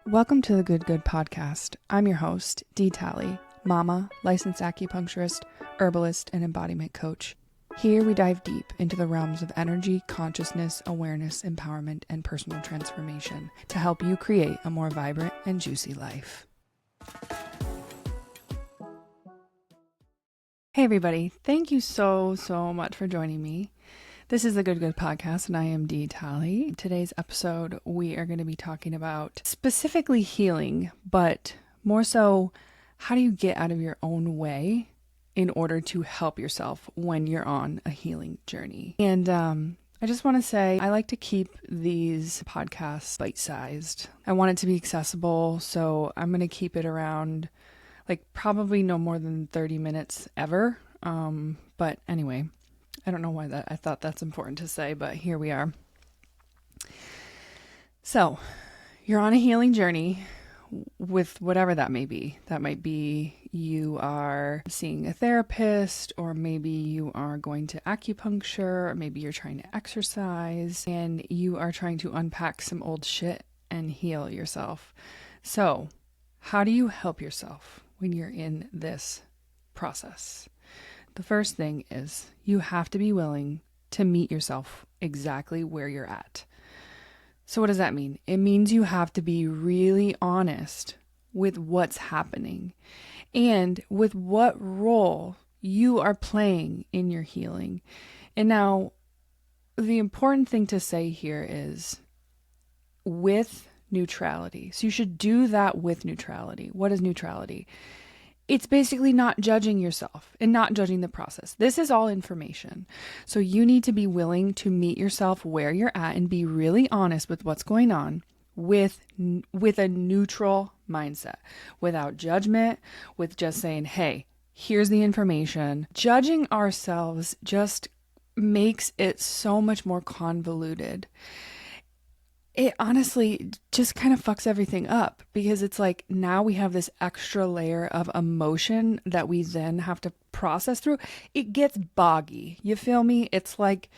Welcome to the Good Good Podcast. I'm your host, Dee Talley, mama, licensed acupuncturist, herbalist, and embodiment coach. Here we dive deep into the realms of energy, consciousness, awareness, empowerment, and personal transformation to help you create a more vibrant and juicy life. Hey everybody, thank you so much for joining me. This is the Good Good Podcast, and I am Dee Talley. Today's episode, we are going to be talking about specifically healing, but more so, how do you get out of your own way in order to help yourself when you're on a healing journey? And I just want to say, I like to keep these podcasts bite-sized. I want it to be accessible, so I'm going to keep it around, probably no more than 30 minutes ever. But anyway, I don't know why I thought that's important to say, but here we are. So, you're on a healing journey with whatever that may be. That might be you are seeing a therapist, or maybe you are going to acupuncture, or maybe you're trying to exercise, and you are trying to unpack some old shit and heal yourself. So, how do you help yourself when you're in this process? The first thing is you have to be willing to meet yourself exactly where you're at. So what does that mean? It means you have to be really honest with what's happening and with what role you are playing in your healing. And now, the important thing to say here is with neutrality. So you should do that with neutrality. What is neutrality? It's basically not judging yourself and not judging the process. This is all information. So you need to be willing to meet yourself where you're at and be really honest with what's going on with a neutral mindset, without judgment, with just saying, hey, here's the information. Judging ourselves just makes it so much more convoluted. It honestly just kind of fucks everything up, because it's like now we have this extra layer of emotion that we then have to process through. It gets boggy. You feel me? It's like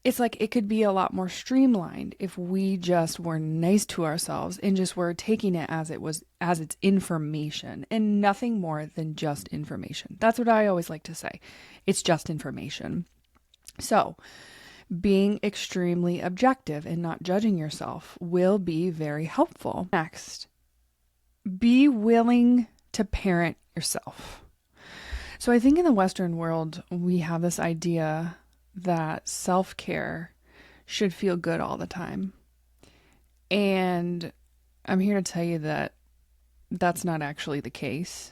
it could be a lot more streamlined if we just were nice to ourselves and just were taking it as it's information and nothing more than just information. That's what I always like to say. It's just information. So, being extremely objective and not judging yourself will be very helpful. Next, be willing to parent yourself. So I think in the Western world, we have this idea that self-care should feel good all the time. And I'm here to tell you that that's not actually the case.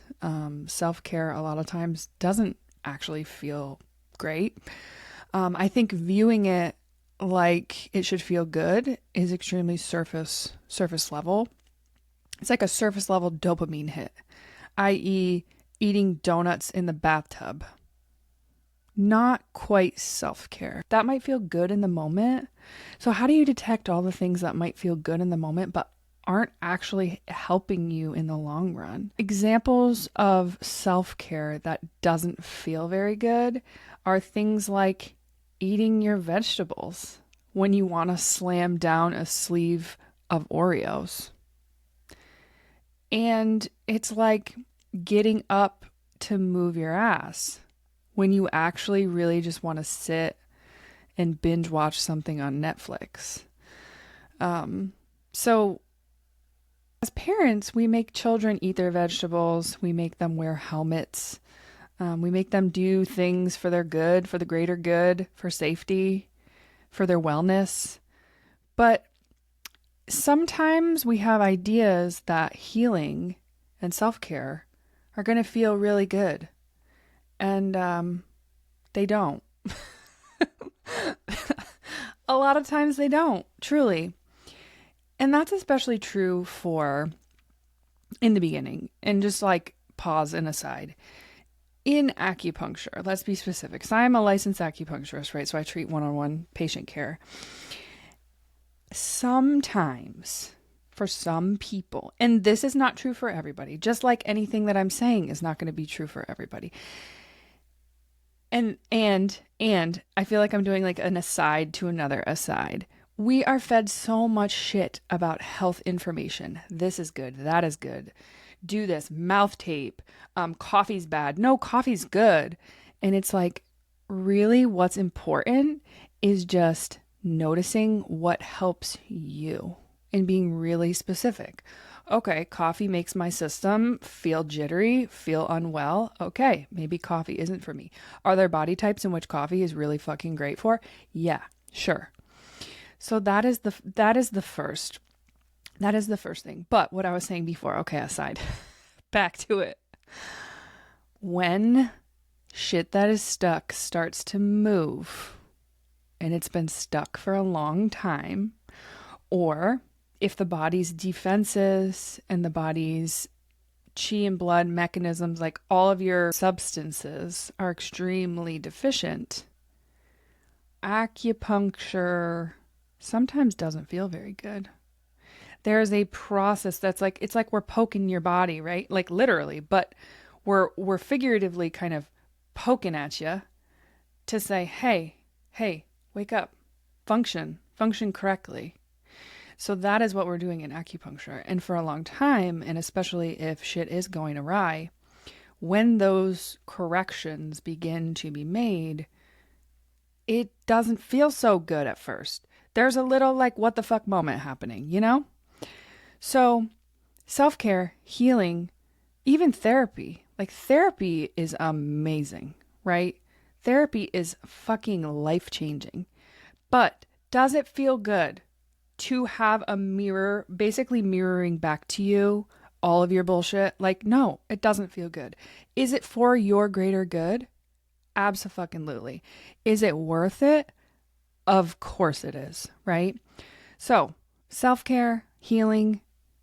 Self-care a lot of times doesn't actually feel great. I think viewing it like it should feel good is extremely surface level. It's like a surface level dopamine hit, i.e. eating donuts in the bathtub. Not quite self-care. That might feel good in the moment. So how do you detect all the things that might feel good in the moment but aren't actually helping you in the long run? Examples of self-care that doesn't feel very good are things like eating your vegetables when you want to slam down a sleeve of Oreos. And it's like getting up to move your ass when you actually really just want to sit and binge watch something on Netflix. So as parents, we make children eat their vegetables. We make them wear helmets. We make them do things for their good, for the greater good, for safety, for their wellness. But sometimes we have ideas that healing and self-care are going to feel really good. And they don't. A lot of times they don't, truly. And that's especially true for in the beginning. And just pause and aside. In acupuncture, let's be specific. So I'm a licensed acupuncturist, right? So I treat one-on-one patient care. Sometimes, for some people, and this is not true for everybody, just like anything that I'm saying is not going to be true for everybody. And I feel like I'm doing an aside to another aside. We are fed so much shit about health information. This is good. That is good. Do this. Mouth tape. Coffee's bad. No, coffee's good. And it's like, really, what's important is just noticing what helps you and being really specific. Okay, coffee makes my system feel jittery, feel unwell. Okay, maybe coffee isn't for me. Are there body types in which coffee is really fucking great for? Yeah, sure. So that is the first thing. But what I was saying before, okay, aside, back to it. When shit that is stuck starts to move and it's been stuck for a long time, or if the body's defenses and the body's chi and blood mechanisms, like all of your substances, are extremely deficient, acupuncture sometimes doesn't feel very good. There's a process that's like, it's like we're poking your body, right? Like literally, but we're figuratively kind of poking at you to say, hey, wake up, function correctly. So that is what we're doing in acupuncture. And for a long time, and especially if shit is going awry, when those corrections begin to be made, it doesn't feel so good at first. There's a little like what the fuck moment happening, you know? So self-care, healing, even therapy, like therapy is amazing, right? Therapy is fucking life-changing. But does it feel good to have a mirror basically mirroring back to you all of your bullshit? Like, no, it doesn't feel good. Is it for your greater good? Abso-fucking-lutely. Is it worth it? Of course it is, right? So, self-care, healing,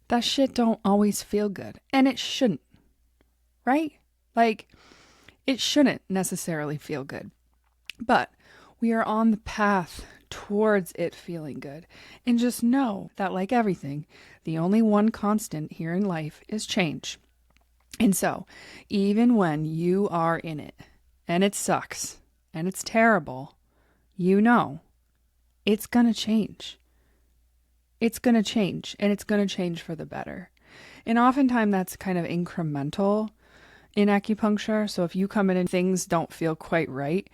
that shit don't always feel good. And it shouldn't, right? Like, it shouldn't necessarily feel good. But we are on the path towards it feeling good. And just know that, like everything, the only one constant here in life is change. And so, even when you are in it, and it sucks, and it's terrible, you know, it's going to change. It's going to change, and it's going to change for the better. And oftentimes that's kind of incremental in acupuncture. So if you come in and things don't feel quite right,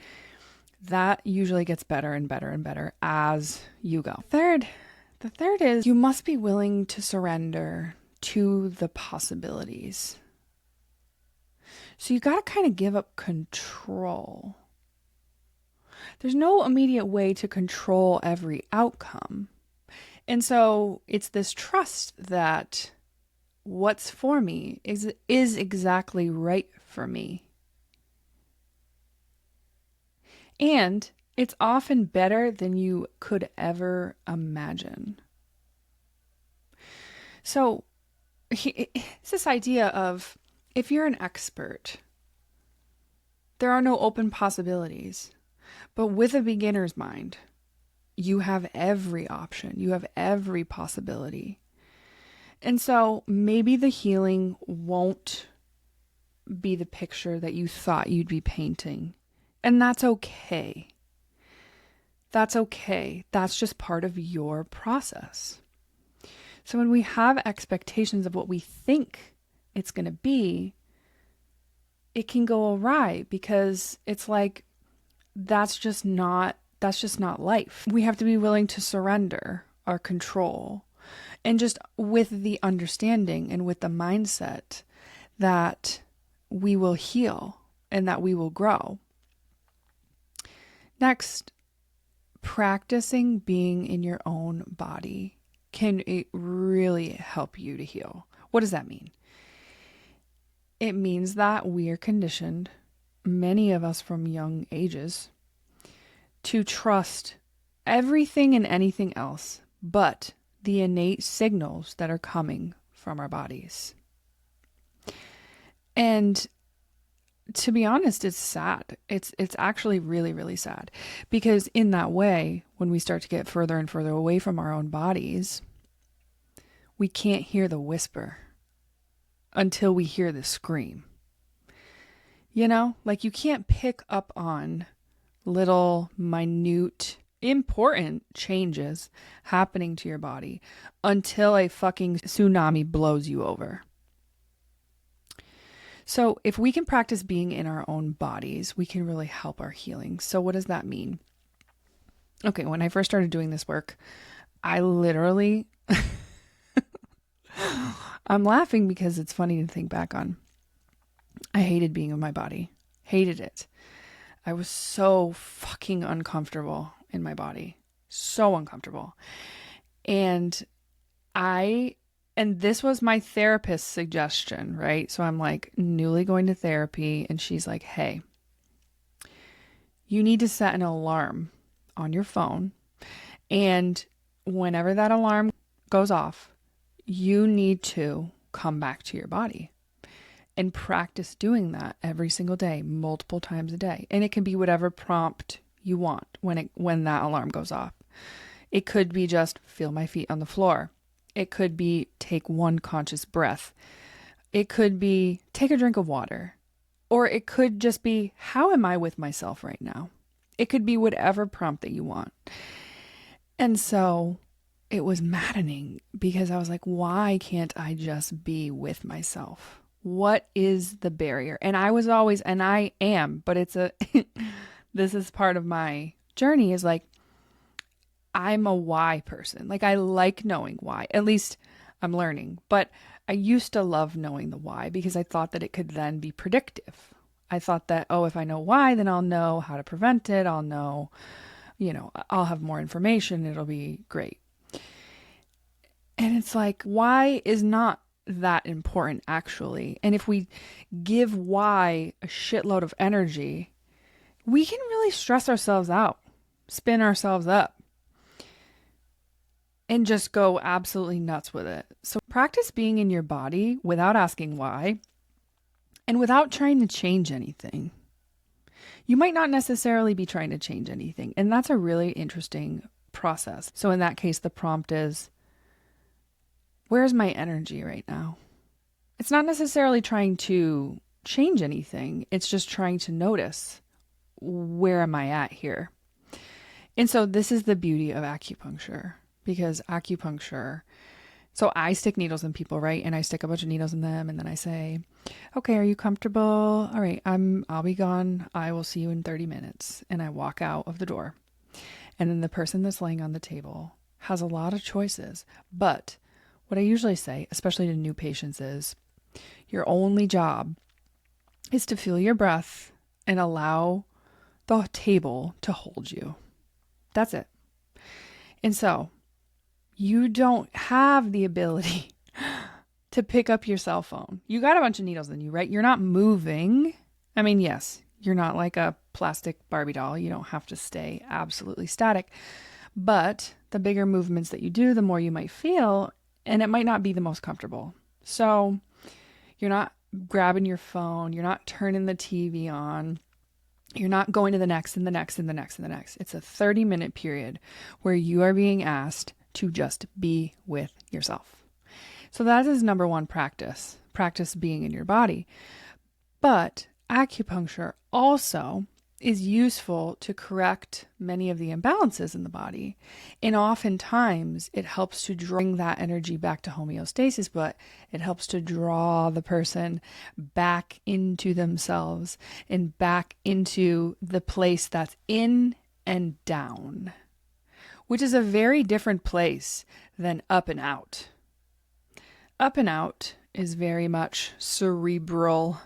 that usually gets better and better and better as you go. The third is you must be willing to surrender to the possibilities. So you got to kind of give up control. There's no immediate way to control every outcome. And so it's this trust that what's for me is exactly right for me. And it's often better than you could ever imagine. So it's this idea of, if you're an expert, there are no open possibilities. But with a beginner's mind, you have every option. You have every possibility. And so maybe the healing won't be the picture that you thought you'd be painting. And that's okay. That's okay. That's just part of your process. So when we have expectations of what we think it's going to be, it can go awry because it's like, that's just not life. We have to be willing to surrender our control, and just with the understanding and with the mindset that we will heal and that we will grow. Next, practicing being in your own body can really help you to heal. What does that mean? It means that we are conditioned, many of us from young ages, to trust everything and anything else but the innate signals that are coming from our bodies. And to be honest, it's sad. It's actually really, really sad. Because in that way, when we start to get further and further away from our own bodies, we can't hear the whisper until we hear the scream. You know, like you can't pick up on little minute important changes happening to your body until a fucking tsunami blows you over. So if we can practice being in our own bodies, we can really help our healing. So what does that mean? Okay, when I first started doing this work, I literally, I'm laughing because it's funny to think back on. I hated being in my body. Hated it. I was so fucking uncomfortable in my body. So uncomfortable. And this was my therapist's suggestion, right? So I'm like newly going to therapy and she's like, hey, you need to set an alarm on your phone. And whenever that alarm goes off, you need to come back to your body and practice doing that every single day, multiple times a day. And it can be whatever prompt you want when that alarm goes off. It could be just feel my feet on the floor. It could be take one conscious breath. It could be take a drink of water. Or it could just be, how am I with myself right now? It could be whatever prompt that you want. And so it was maddening because I was like, why can't I just be with myself? What is the barrier? And I was always, and I am, but this is part of my journey is like, I'm a why person. Like I like knowing why. At least I'm learning. But I used to love knowing the why because I thought that it could then be predictive. I thought that, oh, if I know why, then I'll know how to prevent it. I'll know, I'll have more information. It'll be great. And it's like, why is not that important actually? And if we give why a shitload of energy, we can really stress ourselves out, spin ourselves up, and just go absolutely nuts with it. So practice being in your body without asking why and without trying to change anything. You might not necessarily be trying to change anything, and that's a really interesting process. So in that case, the prompt is, where's my energy right now? It's not necessarily trying to change anything. It's just trying to notice, where am I at here? And so this is the beauty of acupuncture. Because acupuncture, so I stick needles in people, right? And I stick a bunch of needles in them and then I say, okay, are you comfortable? All right, I'll be gone. I will see you in 30 minutes. And I walk out of the door. And then the person that's laying on the table has a lot of choices. But what I usually say, especially to new patients, is your only job is to feel your breath and allow the table to hold you. That's it. And so you don't have the ability to pick up your cell phone. You got a bunch of needles in you, right? You're not moving. I mean, yes, you're not like a plastic Barbie doll. You don't have to stay absolutely static. But the bigger movements that you do, the more you might feel, and it might not be the most comfortable. So you're not grabbing your phone. You're not turning the TV on. You're not going to the next and the next and the next and the next. It's a 30-minute period where you are being asked to just be with yourself. So that is number one practice. Practice being in your body. But acupuncture also is useful to correct many of the imbalances in the body. And oftentimes it helps to bring that energy back to homeostasis, but it helps to draw the person back into themselves and back into the place that's in and down, which is a very different place than up and out. Up and out is very much cerebral,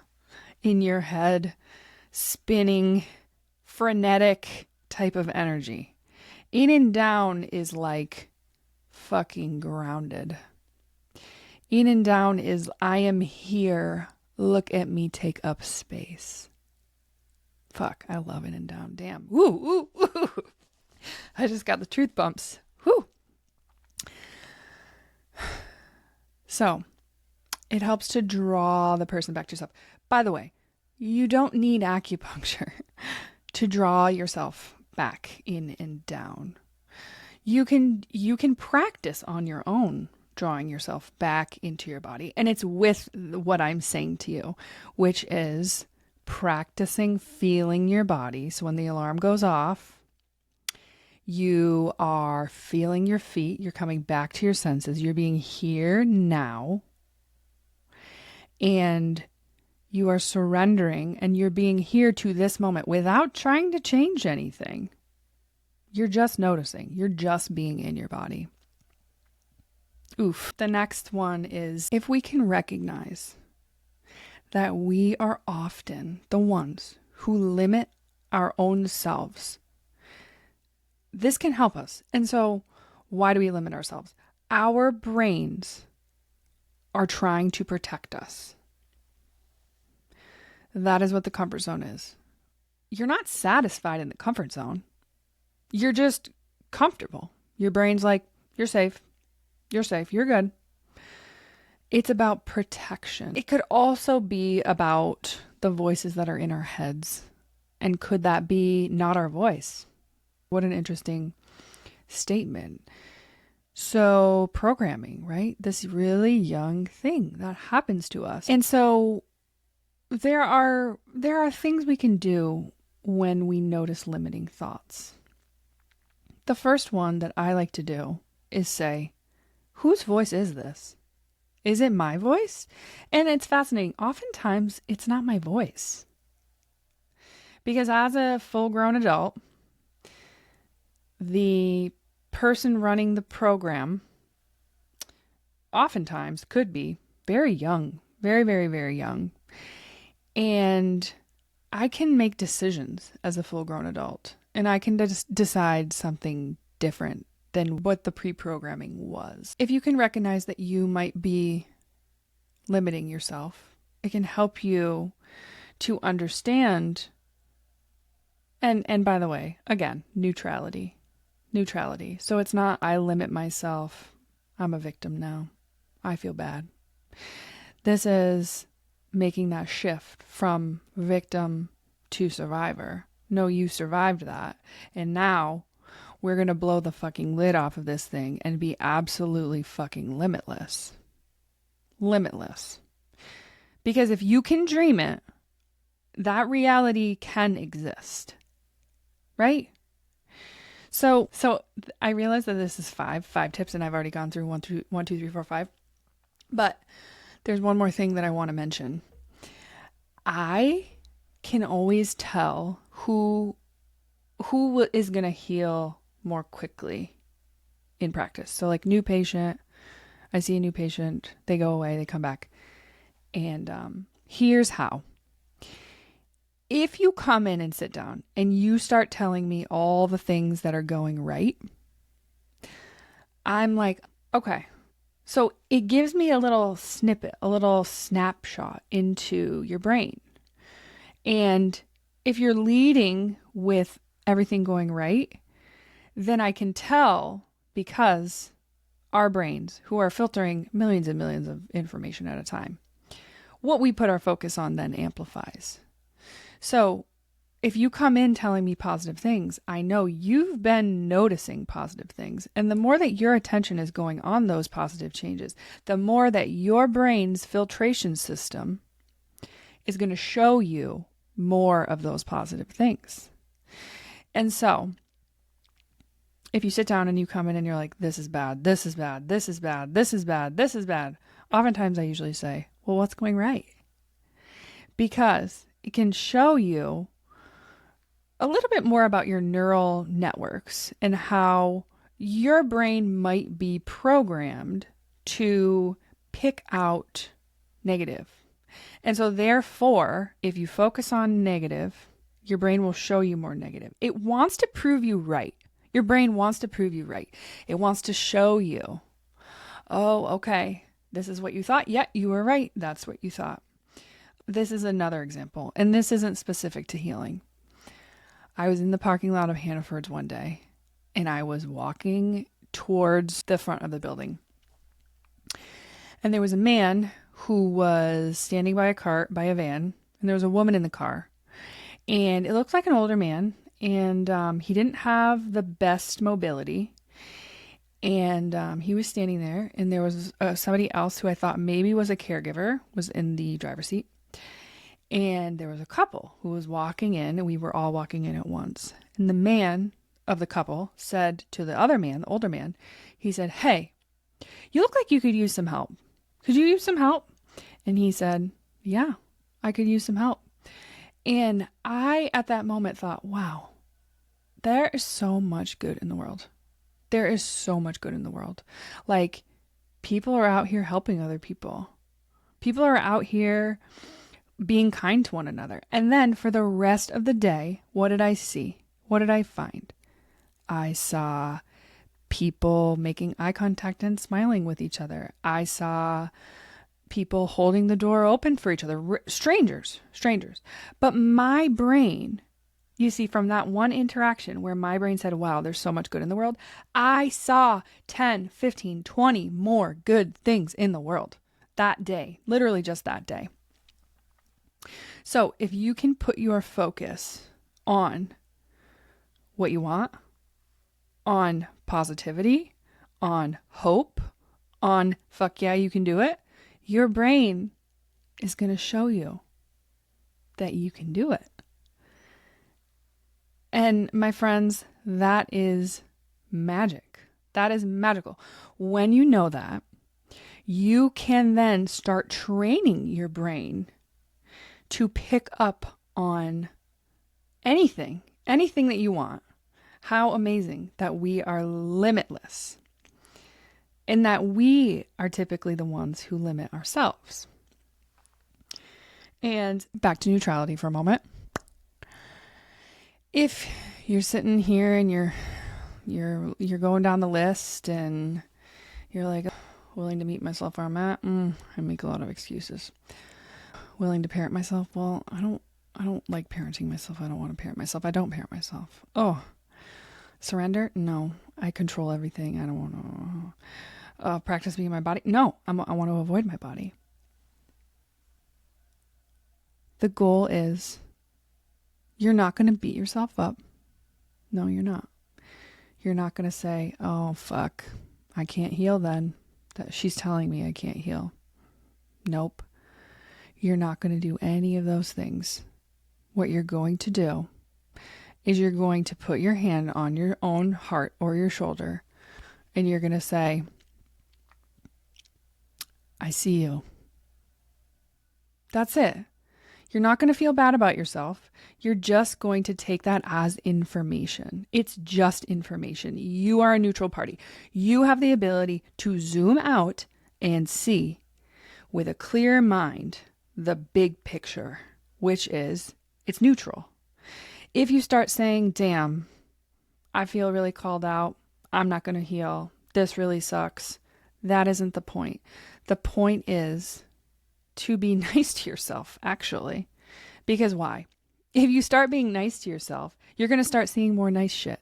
in your head, spinning, frenetic type of energy. In and down is like fucking grounded. In and down is, I am here, look at me take up space. Fuck, I love in and down. Damn. Woo, woo, woo. I just got the truth bumps. Whew. So it helps to draw the person back to yourself. By the way, you don't need acupuncture to draw yourself back in and down. You can practice on your own drawing yourself back into your body. And it's with what I'm saying to you, which is practicing feeling your body. So when the alarm goes off, You are feeling your feet. You're coming back to your senses. You're being here now. And you are surrendering and you're being here to this moment without trying to change anything. You're just noticing. You're just being in your body. Oof. The next one is if we can recognize that we are often the ones who limit our own selves. This can help us. And so, why do we limit ourselves? Our brains are trying to protect us. That is what the comfort zone is. You're not satisfied in the comfort zone. You're just comfortable. Your brain's like, you're safe. You're safe. You're good. It's about protection. It could also be about the voices that are in our heads. And could that be not our voice? What an interesting statement. So programming, right? This really young thing that happens to us. And so there are things we can do when we notice limiting thoughts. The first one that I like to do is say, whose voice is this? Is it my voice? And it's fascinating. Oftentimes, it's not my voice. Because as a full-grown adult, the person running the program oftentimes could be very young, very, very, very young. And I can make decisions as a full-grown adult. And I can decide something different than what the pre-programming was. If you can recognize that you might be limiting yourself, it can help you to understand. And by the way, again, neutrality. So it's not, I limit myself. I'm a victim now. I feel bad. This is making that shift from victim to survivor. No, you survived that. And now we're going to blow the fucking lid off of this thing and be absolutely fucking limitless. Limitless. Because if you can dream it, that reality can exist. Right? So I realize that this is five tips, and I've already gone through 1, 2, 3, 4, 5. But there's one more thing that I want to mention. I can always tell who is going to heal more quickly in practice. So like new patient, I see a new patient, they go away, they come back. And here's how. If you come in and sit down and you start telling me all the things that are going right, I'm like, okay. So it gives me a little snippet, a little snapshot into your brain. And if you're leading with everything going right, then I can tell, because our brains, who are filtering millions and millions of information at a time, what we put our focus on then amplifies. So if you come in telling me positive things, I know you've been noticing positive things. And the more that your attention is going on those positive changes, the more that your brain's filtration system is going to show you more of those positive things. And so if you sit down and you come in and you're like, this is bad, this is bad, this is bad, this is bad, this is bad, oftentimes I usually say, well, what's going right? Because it can show you a little bit more about your neural networks and how your brain might be programmed to pick out negative. And so therefore, if you focus on negative, your brain will show you more negative. It wants to prove you right. Your brain wants to prove you right. It wants to show you, oh, okay, this is what you thought. Yeah, you were right. That's what you thought. This is another example, and this isn't specific to healing. I was in the parking lot of Hannaford's one day, and I was walking towards the front of the building. And there was a man who was standing by a van, and there was a woman in the car. And it looked like an older man, and he didn't have the best mobility. And he was standing there, and there was somebody else who I thought maybe was a caregiver, was in the driver's seat. And there was a couple who was walking in, and we were all walking in at once. And the man of the couple said to the other man, the older man, he said, "Hey, you look like you could use some help. Could you use some help?" And he said, "Yeah, I could use some help." And I, at that moment, thought, wow, there is so much good in the world. There is so much good in the world. Like, people are out here helping other people. People are out here being kind to one another. And then for the rest of the day, what did I see? What did I find? I saw people making eye contact and smiling with each other. I saw people holding the door open for each other, strangers. But my brain, you see, from that one interaction where my brain said, wow, there's so much good in the world, I saw 10, 15, 20 more good things in the world that day, literally just that day. So if you can put your focus on what you want, on positivity, on hope, on fuck yeah, you can do it, your brain is going to show you that you can do it. And my friends, that is magic. That is magical. When you know that, you can then start training your brain to pick up on anything that you want. How amazing that we are limitless. And that we are typically the ones who limit ourselves. And back to neutrality for a moment. If you're sitting here and you're going down the list and you're like, willing to meet myself where I'm at, I make a lot of excuses. Willing to parent myself, well, I don't like parenting myself. I don't want to parent myself. I don't parent myself. Oh, surrender? No, I control everything. I don't want to practice being my body. No, I want to avoid my body. The goal is you're not going to beat yourself up. No, you're not. You're not going to say, oh, fuck, I can't heal then. That she's telling me I can't heal. Nope. You're not going to do any of those things. What you're going to do is you're going to put your hand on your own heart or your shoulder and you're going to say, I see you. That's it. You're not going to feel bad about yourself. You're just going to take that as information. It's just information. You are a neutral party. You have the ability to zoom out and see with a clear mind the big picture, which is it's neutral. If you start saying, damn, I feel really called out, I'm not going to heal, this really sucks, that isn't the point. The point is to be nice to yourself, actually. Because why? If you start being nice to yourself, you're going to start seeing more nice shit.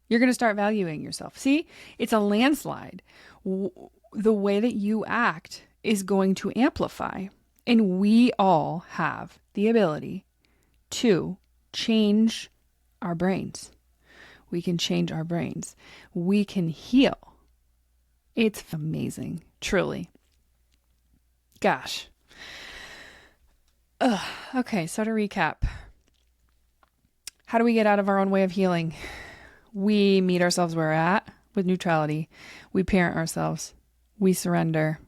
You're going to start valuing yourself. See, it's a landslide. The way that you act is going to amplify. And we all have the ability to change our brains. We can change our brains. We can heal. It's amazing, truly. Gosh. Okay, so to recap, how do we get out of our own way of healing? We meet ourselves where we're at with neutrality. We parent ourselves. We surrender.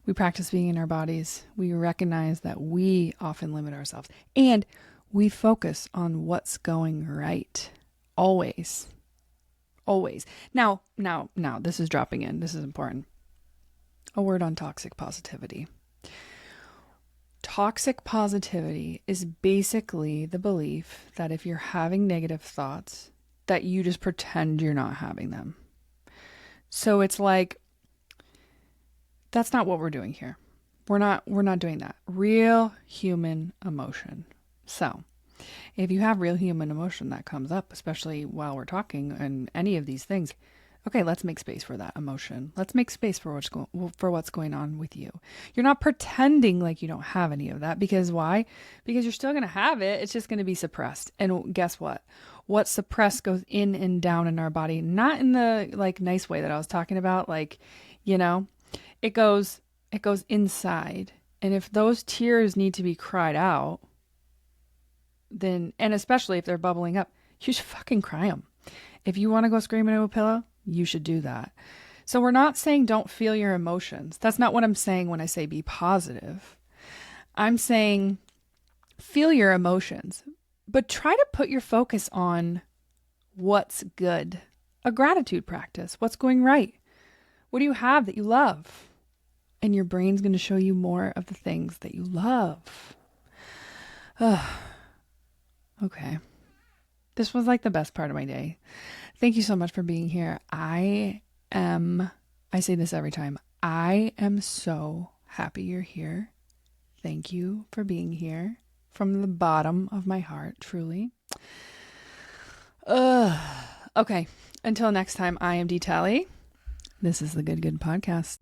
We practice being in our bodies. We recognize that we often limit ourselves. And we focus on what's going right. Always. Always. Now, this is dropping in. This is important. A word on toxic positivity. Toxic positivity is basically the belief that if you're having negative thoughts, that you just pretend you're not having them. So it's like, that's not what we're doing here. We're not doing that. Real human emotion. So if you have real human emotion that comes up, especially while we're talking and any of these things, okay, let's make space for that emotion. Let's make space for what's going on with you. You're not pretending like you don't have any of that. Because why? Because you're still going to have it. It's just going to be suppressed. And guess what? What's suppressed goes in and down in our body. Not in the like nice way that I was talking about. Like, it goes inside. And if those tears need to be cried out, then, and especially if they're bubbling up, you should fucking cry them. If you want to go scream into a pillow, you should do that. So we're not saying don't feel your emotions. That's not what I'm saying when I say be positive. I'm saying feel your emotions, but try to put your focus on what's good. A gratitude practice. What's going right? What do you have that you love? And your brain's going to show you more of the things that you love. Okay. This was like the best part of my day. Thank you so much for being here. I say this every time. I am so happy you're here. Thank you for being here from the bottom of my heart, truly. Okay. Until next time, I am Dee Talley. This is the Good Podcast.